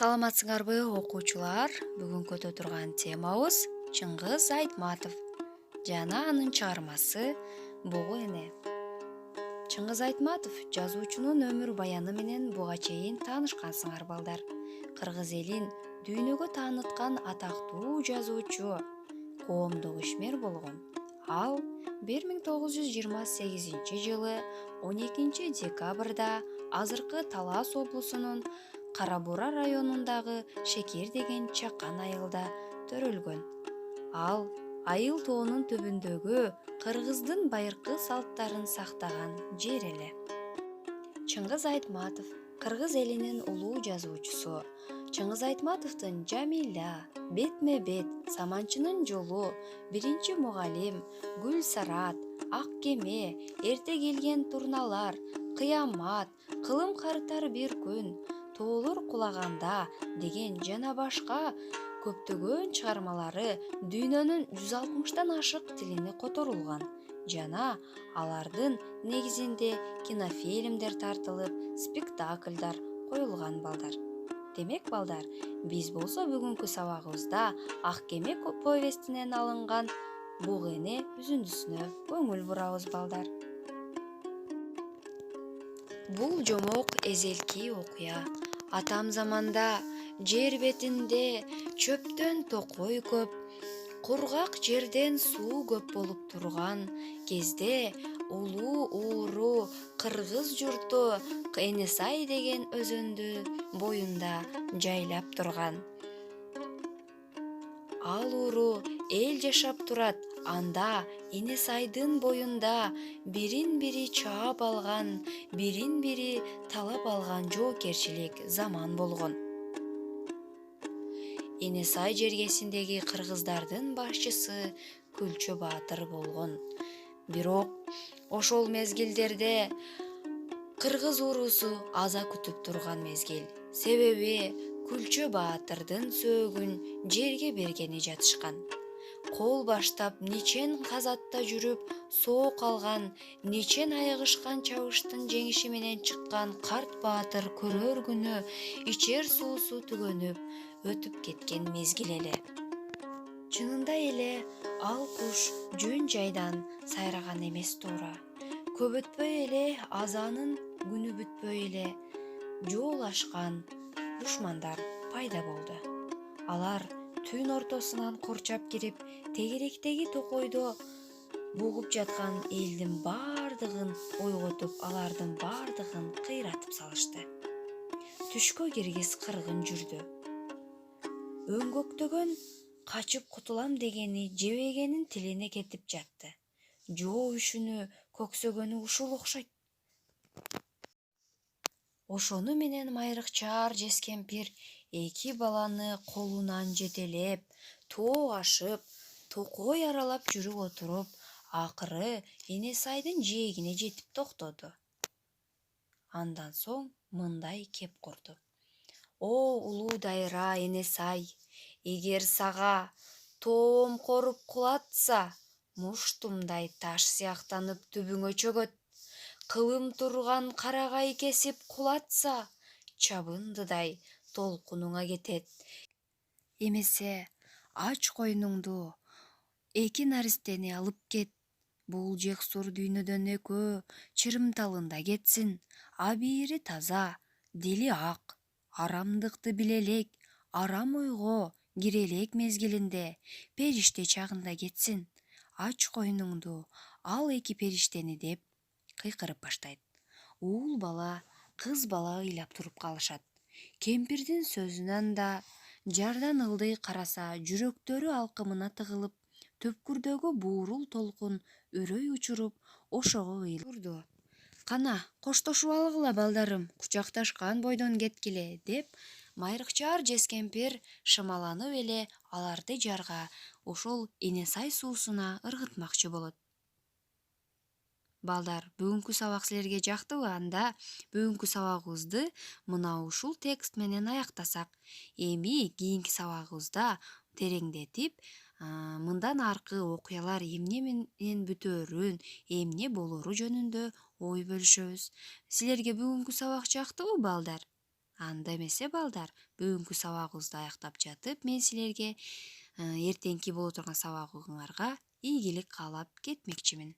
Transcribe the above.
Саламатсыңарбы окуучулар? Бүгүнкү өтө турган темабыз Чыңгыз Айтматов жана анын чыгармасы Бугу эне. Чыңгыз Айтматов жазуучунун өмүр баяны менен буга чейин таанышкансыңар балдар. Кыргыз элин дүйнөгө тааныткан атактуу жазуучу, коомдук ишмер болгон. Ал 1928 жылы 12 декабрда азыркы Талас облусунун Кара-Бура районундагы Шекер деген чакан айылда төрөлгөн. Ал айыл тоонун түбүндөгү кыргыздын байыркы салттарын сактаган жер эле. Чыңгыз Айтматов кыргыз элинин улуу жазуучусу. Чыңгыз Айтматовдун Жамиля, Бетме-бет, Саманчынын жолу, Биринчи мугалим, Гүл Сарат, Ак кеме, Эрте келген турналар, Кыямат, Кылым карытар бир күн, Тоолор кулаганда деген жана башка көптөгөн чыгармалары дүйнөнүн 160тан ашык тилине которулган жана алардын негизинде кинофильмдер тартылып, спектакльдар коюлган балдар. Демек балдар, биз болсо бүгүнкү сабагыбызда Ак кеме повестинен алынган Бугу эне үзүндүсүнө көңүл бурабыз балдар. Бул жомок эзелки окуя. Атам заманда жер бетинде чөптөн токой көп, кургак жерден суу көп болуп турган кезде улуу ууру кыргыз журту Энесай деген өзөндү боюнда жайлап турган. Ал ууру эл жашап турат, анда Энесайдын боюнда бирин-бири чаап алган, бирин-бири талап алган жоокерчилик заман болгон. Энесай жергесиндеги кыргыздардын башчысы Күлчө Баатыр болгон. Бирок ошол мезгилдерде кыргыз уурусу аза күтүп турган мезгил. Себеби Күлчө Баатырдын сөөгүн жерге бергени жатышкан. Кол баштап нечен казатта жүрүп соо калган, нечен айыгышкан чабыштын жеңиши менен чыккан карт Баатыр көрөр күнү ичер суусу түгөнүп өтүп кеткен мезгил эле. Чынында эле ал куш жөн жайдан сайраган эмес туура. Көп өтпөй эле азанын күнү бүтпөй эле жол ашкан душмандар пайда болду. Алар түн ортосунан курчап кирип, тегеректеги токойдо бугуп жаткан элдин бардыгын ойготуп, алардын бардыгын кыйратып салышты. Түшкө киргиз кыргын жүрдү. Өңгөктөгөн качып кутулам дегени жебегенин тилине кетип жатты. Жоо үшүнү көксөгөнү ушул окшойт. Ошону менен майрыкчаар жескемпир эки баланы колунан жетелеп, тоо ашып, токой аралап жүрүп отуруп, акыры Энесайдын жээгине жетип токтоду. Андан соң мындай кеп курду. О улуу дайра Энесай, эгер сага тоом коруп кулатса, муштумдай таш сыяктанып түбүңө чөгөт. Кылым турган карагай кесип кулатса, чабындыдай толкунуңа кетет. Эмесе ач койнуңду эки наристени алып кет. Бул жексур дүйнөдөн экөө чырымталында кетсин. Абийири таза, дили ак, арамдыкты биле элек, арам ойго кире элек мезгилинде, периште чагында кетсин. Ач койнуңду ал эки периштени деп кыйкырып баштайт. Уул бала, кыз бала ыйлап туруп калышат. Кемпирдин сөзүнөн да жардан ылдый караса, жүрөктөрү алкымына тыгылып, төпкүрдөгү буурул толкун үрөй учуруп, ошого ыйлап. Кана, коштошуп алгыла балдарым, кучакташкан бойдон кеткиле, деп майрыкчаар жескемпир шымаланып эле аларды жарга, ошол Энесай суусуна ыргытмакчы болот. Балдар, бүгүнкү сабак силерге жактыбы? Анда бүгүнкү сабагыбызды мына ушул текст менен аяктасак, эми кийинки сабагыбызда тереңдетип, мындан аркы окуялар эмне менен бүтөөрүн, эмне болору жөнүндө ой бөлүшөбүз. Силерге бүгүнкү сабак жактыбы балдар? Анда эмесе балдар, бүгүнкү сабагыбызды аяктап жатып, мен силерге эртеңки боло турган сабагыңарга ийгилик каалап кетмекчимин.